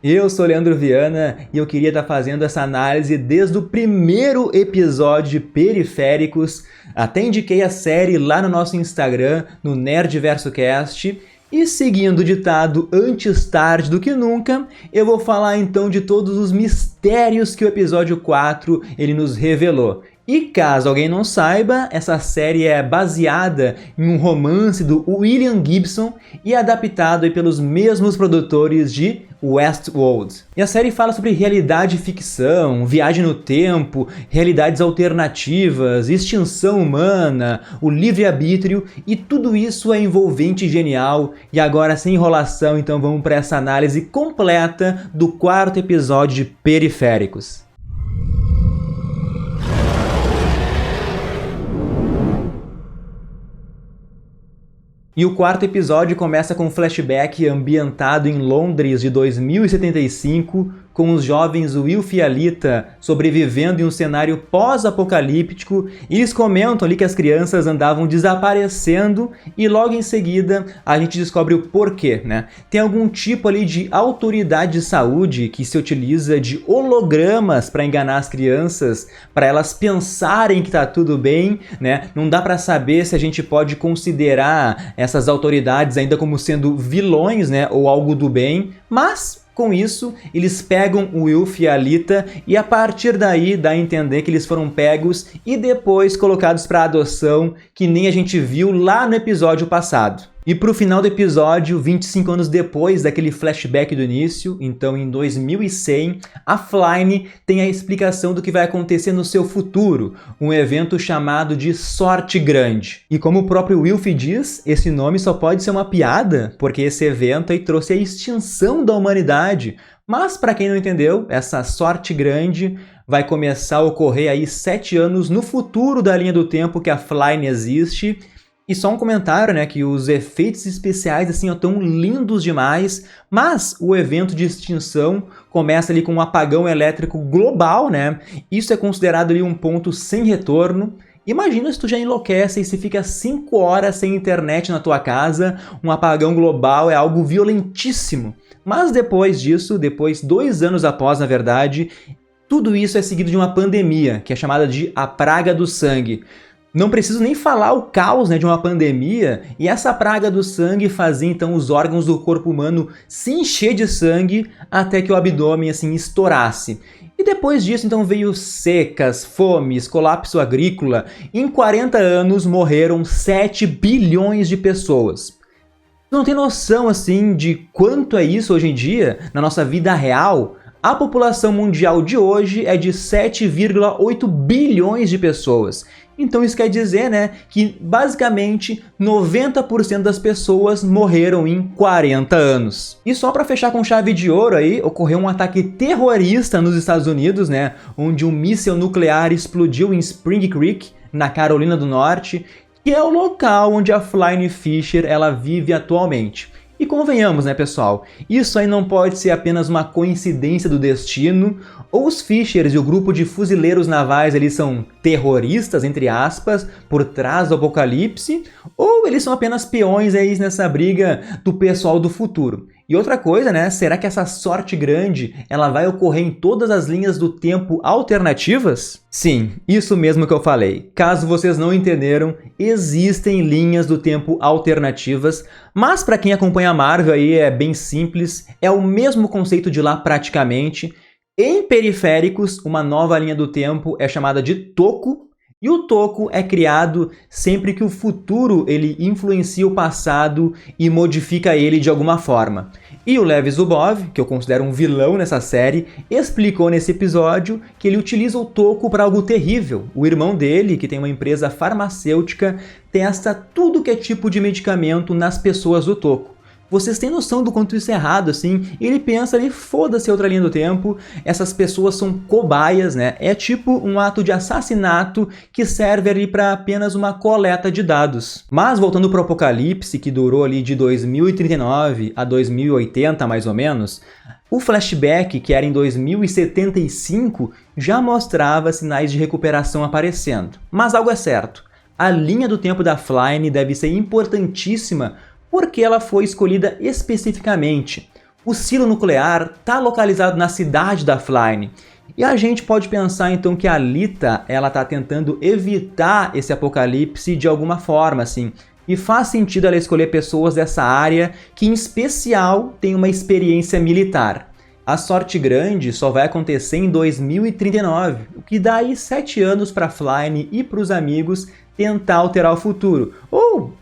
Eu sou Leandro Viana e eu queria estar fazendo essa análise desde o primeiro episódio de Periféricos. Até indiquei a série lá no nosso Instagram, no NerdVersoCast. E seguindo o ditado antes tarde do que nunca, eu vou falar então de todos os mistérios que o episódio 4 ele nos revelou. E caso alguém não saiba, essa série é baseada em um romance do William Gibson e é adaptado pelos mesmos produtores de Westworld. E a série fala sobre realidade e ficção, viagem no tempo, realidades alternativas, extinção humana, o livre-arbítrio e tudo isso é envolvente e genial. E agora, sem enrolação, então vamos para essa análise completa do quarto episódio de Periféricos. E o quarto episódio começa com um flashback ambientado em Londres de 2075, com os jovens Wilf e Alita sobrevivendo em um cenário pós-apocalíptico, e eles comentam ali que as crianças andavam desaparecendo e logo em seguida a gente descobre o porquê, né? Tem algum tipo ali de autoridade de saúde que se utiliza de hologramas para enganar as crianças, para elas pensarem que tá tudo bem, né? Não dá para saber se a gente pode considerar essas autoridades ainda como sendo vilões, né? Ou algo do bem, mas com isso, eles pegam o Wilf e a Alita e a partir daí dá a entender que eles foram pegos e depois colocados para adoção, que nem a gente viu lá no episódio passado. E pro final do episódio, 25 anos depois daquele flashback do início, então em 2100, a Flyne tem a explicação do que vai acontecer no seu futuro, um evento chamado de Sorte Grande. E como o próprio Wilf diz, esse nome só pode ser uma piada, porque esse evento aí trouxe a extinção da humanidade. Mas para quem não entendeu, essa Sorte Grande vai começar a ocorrer aí 7 anos no futuro da linha do tempo que a Flyne existe. E só um comentário, né, que os efeitos especiais assim estão lindos demais, mas o evento de extinção começa ali com um apagão elétrico global, né? Isso é considerado ali um ponto sem retorno. Imagina se tu já enlouquece e se fica 5 horas sem internet na tua casa, um apagão global é algo violentíssimo. Mas depois disso, depois 2 anos após, na verdade, tudo isso é seguido de uma pandemia, que é chamada de a Praga do Sangue. Não preciso nem falar o caos, né, de uma pandemia, e essa praga do sangue fazia então os órgãos do corpo humano se encher de sangue até que o abdômen assim estourasse. E depois disso então veio secas, fomes, colapso agrícola, e em 40 anos morreram 7 bilhões de pessoas. Tu não tem noção assim de quanto é isso hoje em dia, na nossa vida real? A população mundial de hoje é de 7,8 bilhões de pessoas. Então isso quer dizer, né, que basicamente 90% das pessoas morreram em 40 anos. E só para fechar com chave de ouro aí, ocorreu um ataque terrorista nos Estados Unidos, né, onde um míssil nuclear explodiu em Spring Creek, na Carolina do Norte, que é o local onde a Flyne Fisher ela vive atualmente. E convenhamos, né, pessoal, isso aí não pode ser apenas uma coincidência do destino, ou os Fishers e o grupo de fuzileiros navais eles são terroristas, entre aspas, por trás do apocalipse, ou eles são apenas peões aí nessa briga do pessoal do futuro. E outra coisa, né, será que essa sorte grande ela vai ocorrer em todas as linhas do tempo alternativas? Sim, isso mesmo que eu falei. Caso vocês não entenderam, existem linhas do tempo alternativas, mas para quem acompanha a Marvel aí é bem simples, é o mesmo conceito de lá praticamente. Em Periféricos, uma nova linha do tempo é chamada de Toco, e o Toco é criado sempre que o futuro ele influencia o passado e modifica ele de alguma forma. E o Lev Zubov, que eu considero um vilão nessa série, explicou nesse episódio que ele utiliza o Toco para algo terrível. O irmão dele, que tem uma empresa farmacêutica, testa tudo que é tipo de medicamento nas pessoas do Toco. Vocês têm noção do quanto isso é errado, assim? Ele pensa ali, foda-se outra linha do tempo, essas pessoas são cobaias, né? É tipo um ato de assassinato que serve ali para apenas uma coleta de dados. Mas voltando pro Apocalipse, que durou ali de 2039 a 2080, mais ou menos, o flashback, que era em 2075, já mostrava sinais de recuperação aparecendo. Mas algo é certo, a linha do tempo da Flyne deve ser importantíssima porque ela foi escolhida especificamente. O silo nuclear está localizado na cidade da Flyne. E a gente pode pensar então que a Alita ela está tentando evitar esse apocalipse de alguma forma, assim. E faz sentido ela escolher pessoas dessa área que, em especial, tem uma experiência militar. A Sorte Grande só vai acontecer em 2039, o que dá aí 7 anos para Flyne e para os amigos tentar alterar o futuro. Ou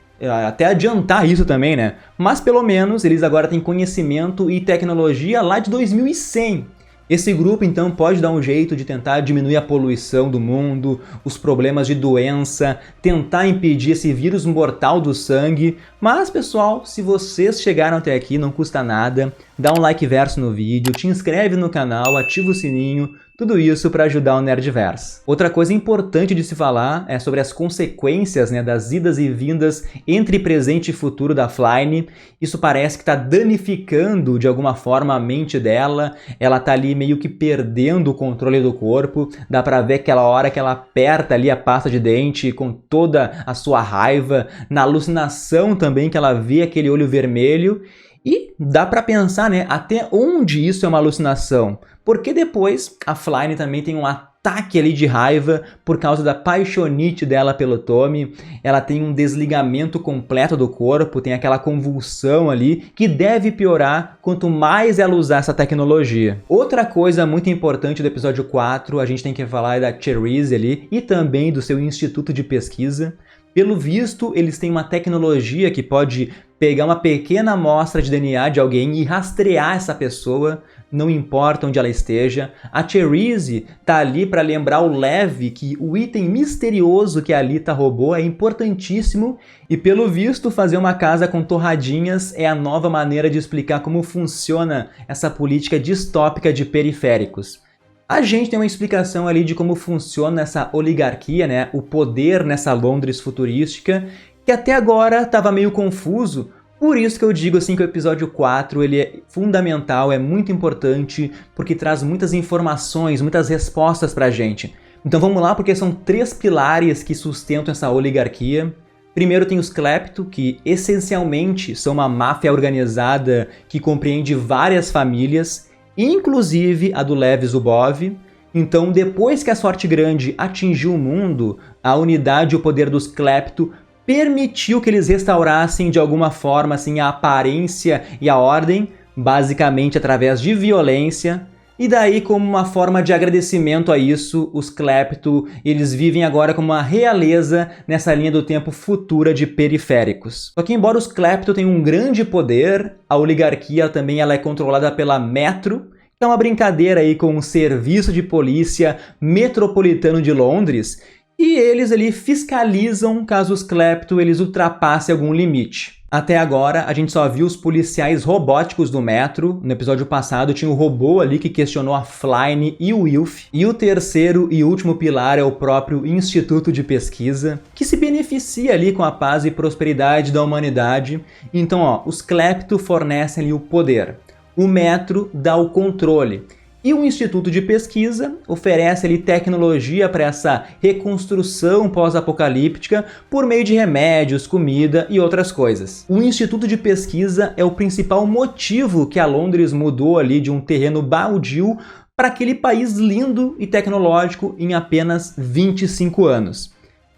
até adiantar isso também, né? Mas pelo menos eles agora têm conhecimento e tecnologia lá de 2100. Esse grupo então pode dar um jeito de tentar diminuir a poluição do mundo, os problemas de doença, tentar impedir esse vírus mortal do sangue. Mas pessoal, se vocês chegaram até aqui, não custa nada, dá um like verso no vídeo, te inscreve no canal, ativa o sininho, tudo isso para ajudar o Nerdverse. Outra coisa importante de se falar é sobre as consequências, né, das idas e vindas entre presente e futuro da Flyne. Isso parece que está danificando de alguma forma a mente dela, ela tá ali meio que perdendo o controle do corpo, dá pra ver aquela hora que ela aperta ali a pasta de dente com toda a sua raiva, na alucinação também que ela vê aquele olho vermelho, e dá pra pensar, né, até onde isso é uma alucinação, porque depois a Flyne também tem um ataque ali de raiva por causa da paixonite dela pelo Tommy, ela tem um desligamento completo do corpo, tem aquela convulsão ali que deve piorar quanto mais ela usar essa tecnologia. Outra coisa muito importante do episódio 4, a gente tem que falar da Cherise ali e também do seu instituto de pesquisa. Pelo visto, eles têm uma tecnologia que pode pegar uma pequena amostra de DNA de alguém e rastrear essa pessoa, não importa onde ela esteja. A Cherise tá ali para lembrar o Lev que o item misterioso que a Alita roubou é importantíssimo e, pelo visto, fazer uma casa com torradinhas é a nova maneira de explicar como funciona essa política distópica de periféricos. A gente tem uma explicação ali de como funciona essa oligarquia, né? O poder nessa Londres futurística, que até agora estava meio confuso. Por isso que eu digo assim que o episódio 4 ele é fundamental, é muito importante, porque traz muitas informações, muitas respostas pra gente. Então vamos lá, porque são 3 pilares que sustentam essa oligarquia. Primeiro tem os Klepto, que essencialmente são uma máfia organizada que compreende várias famílias, inclusive a do Lev Zubov. Então, depois que a Sorte Grande atingiu o mundo, a unidade e o poder dos Klepto permitiu que eles restaurassem de alguma forma assim, a aparência e a ordem, basicamente através de violência. E daí, como uma forma de agradecimento a isso, os Klepto eles vivem agora como uma realeza nessa linha do tempo futura de periféricos. Só que embora os Klepto tenham um grande poder, a oligarquia também ela é controlada pela Metro, que é uma brincadeira aí com o Serviço de Polícia Metropolitano de Londres, e eles ali fiscalizam caso os Klepto eles ultrapassem algum limite. Até agora, a gente só viu os policiais robóticos do Metro. No episódio passado tinha o robô ali que questionou a Flyne e o Wilf. E o terceiro e último pilar é o próprio Instituto de Pesquisa, que se beneficia ali com a paz e prosperidade da humanidade. Então, ó, os Klepto fornecem ali o poder. O Metro dá o controle. E o Instituto de Pesquisa oferece ali tecnologia para essa reconstrução pós-apocalíptica por meio de remédios, comida e outras coisas. O Instituto de Pesquisa é o principal motivo que a Londres mudou ali de um terreno baldio para aquele país lindo e tecnológico em apenas 25 anos.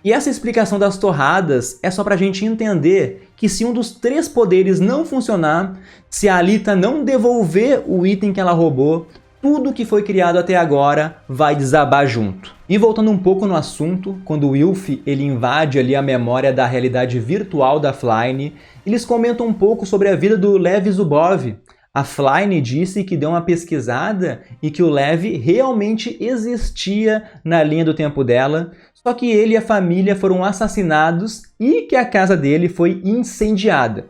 E essa explicação das torradas é só para a gente entender que se um dos 3 poderes não funcionar, se a Alita não devolver o item que ela roubou, tudo que foi criado até agora vai desabar junto. E voltando um pouco no assunto, quando o Wilf ele invade ali a memória da realidade virtual da Flyne, eles comentam um pouco sobre a vida do Lev Zubov. A Flyne disse que deu uma pesquisada e que o Lev realmente existia na linha do tempo dela, só que ele e a família foram assassinados e que a casa dele foi incendiada.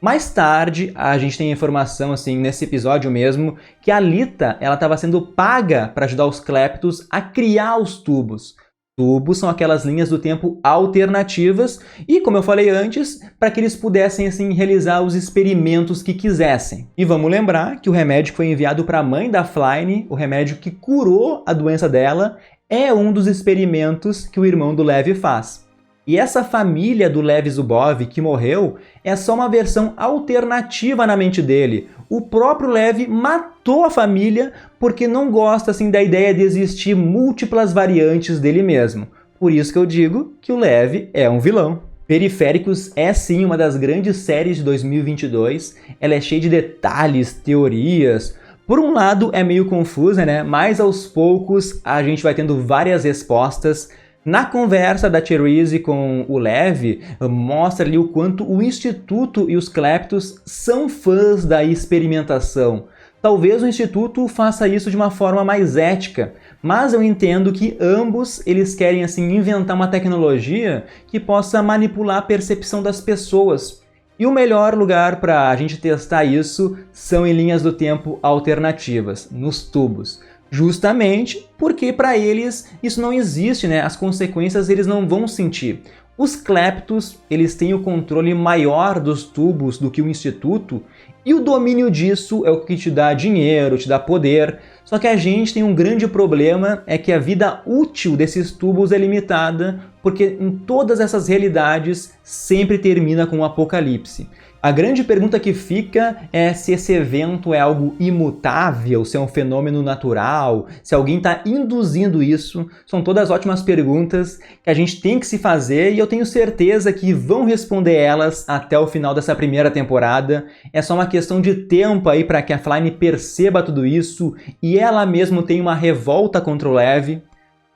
Mais tarde, a gente tem informação, assim, nesse episódio mesmo, que a Alita estava sendo paga para ajudar os Kleptos a criar os tubos. Tubos são aquelas linhas do tempo alternativas e, como eu falei antes, para que eles pudessem, assim, realizar os experimentos que quisessem. E vamos lembrar que o remédio que foi enviado para a mãe da Flyne, o remédio que curou a doença dela, é um dos experimentos que o irmão do Lev faz. E essa família do Lev Zubov que morreu é só uma versão alternativa na mente dele. o próprio Lev matou a família porque não gosta assim da ideia de existir múltiplas variantes dele mesmo. Por isso que eu digo que o Lev é um vilão. Periféricos é sim uma das grandes séries de 2022, ela é cheia de detalhes, teorias. Por um lado é meio confusa, né? Mas aos poucos a gente vai tendo várias respostas. Na conversa da Therese com o Lev, mostra ali o quanto o Instituto e os Kleptos são fãs da experimentação. Talvez o Instituto faça isso de uma forma mais ética, mas eu entendo que ambos eles querem assim inventar uma tecnologia que possa manipular a percepção das pessoas. E o melhor lugar para a gente testar isso são em linhas do tempo alternativas, nos tubos. Justamente porque para eles isso não existe, né? As consequências eles não vão sentir. Os Kleptos, eles têm o controle maior dos tubos do que o Instituto, e o domínio disso é o que te dá dinheiro, te dá poder. Só que a gente tem um grande problema, é que a vida útil desses tubos é limitada, porque em todas essas realidades sempre termina com um apocalipse. A grande pergunta que fica é se esse evento é algo imutável, se é um fenômeno natural, se alguém está induzindo isso. São todas ótimas perguntas que a gente tem que se fazer e eu tenho certeza que vão responder elas até o final dessa primeira temporada. É só uma questão de tempo aí para que a Flyme perceba tudo isso e ela mesma tenha uma revolta contra o Lev.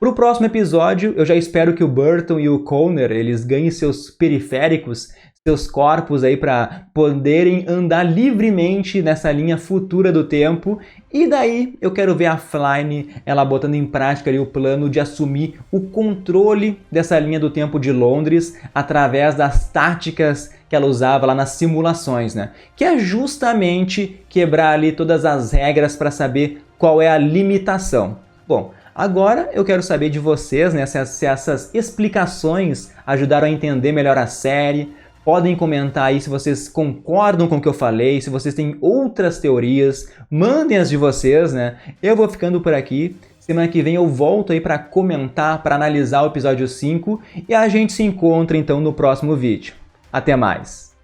Para o próximo episódio, eu já espero que o Burton e o Connor eles ganhem seus periféricos, seus corpos aí para poderem andar livremente nessa linha futura do tempo. E daí eu quero ver a Flyme ela botando em prática ali o plano de assumir o controle dessa linha do tempo de Londres através das táticas que ela usava lá nas simulações, né? Que é justamente quebrar ali todas as regras para saber qual é a limitação. Bom, agora eu quero saber de vocês, né, se essas explicações ajudaram a entender melhor a série. Podem comentar aí se vocês concordam com o que eu falei, se vocês têm outras teorias, mandem as de vocês, né? Eu vou ficando por aqui. Semana que vem eu volto aí para comentar, para analisar o episódio 5 e a gente se encontra então no próximo vídeo. Até mais!